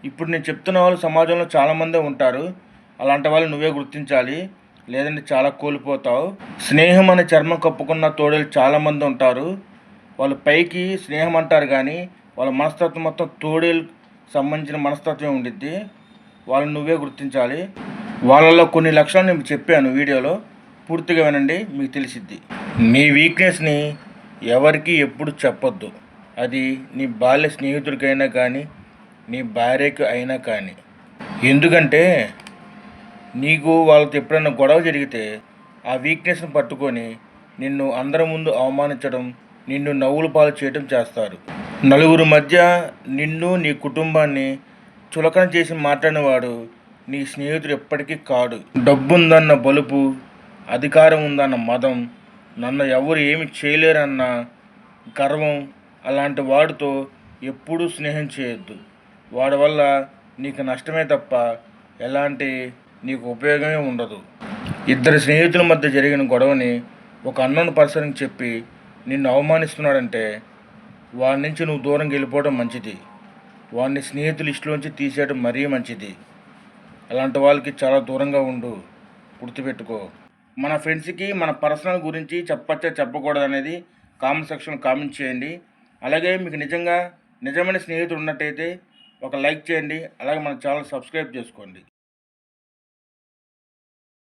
ఇప్పుడు నేను చెప్తున్న వాళ్ళు సమాజంలో చాలామందే ఉంటారు. అలాంటి వాళ్ళు నువ్వే గుర్తించాలి, లేదంటే చాలా కోల్పోతావు. స్నేహం అనే చర్మం కప్పుకున్న తోడేలు చాలామంది ఉంటారు. వాళ్ళు పైకి స్నేహం అంటారు కానీ వాళ్ళ మనస్తత్వం మొత్తం తోడేలు సంబంధించిన మనస్తత్వం ఉండిద్ది. వాళ్ళని నువ్వే గుర్తించాలి. వాళ్ళలో కొన్ని లక్షణాలు నేను చెప్పాను వీడియోలో, పూర్తిగా వినండి, మీకు తెలిసిద్ది. నీ వీక్నెస్ని ఎవరికి ఎప్పుడు చెప్పొద్దు. అది నీ బాల్య స్నేహితుడికైనా కానీ నీ భార్యకి అయినా కానీ. ఎందుకంటే నీకు వాళ్ళతో ఎప్పుడైనా గొడవ జరిగితే ఆ వీక్నెస్ని పట్టుకొని నిన్ను అందరి ముందు అవమానించడం, నిన్ను నవ్వుల పాలు చేయడం చేస్తారు. నలుగురు మధ్య నిన్ను నీ కుటుంబాన్ని చులకన చేసి మాట్లాడినవాడు నీ స్నేహితుడు ఎప్పటికీ కాడు. డబ్బుందన్న బలుపు, అధికారం ఉందన్న మదం, నన్ను ఎవరు ఏమి చేయలేరన్న గర్వం, అలాంటి వాడితో ఎప్పుడూ స్నేహం చేయొద్దు. వాడి వల్ల నీకు నష్టమే తప్ప ఎలాంటి నీకు ఉపయోగమే ఉండదు. ఇద్దరు స్నేహితుల మధ్య జరిగిన గొడవని ఒక అన్నోన్ పర్సన్కి చెప్పి నిన్ను అవమానిస్తున్నాడంటే వాడి నుంచి నువ్వు దూరంగా వెళ్ళిపోవడం మంచిది. వాడిని స్నేహితుల లిస్టులోంచి తీసేయడం మరీ మంచిది. అలాంటి వాళ్ళకి చాలా దూరంగా ఉండు, గుర్తుపెట్టుకో. మన ఫ్రెండ్స్కి మన పర్సనల్ గురించి చెప్పచ్చా చెప్పకూడదు అనేది కామెంట్ సెక్షన్లో కామెంట్ చేయండి. అలాగే మీకు నిజంగా నిజమైన స్నేహితుడు ఉన్నట్టయితే ఒక లైక్ చేయండి. అలాగే మన ఛానల్ సబ్స్క్రైబ్ చేసుకోండి.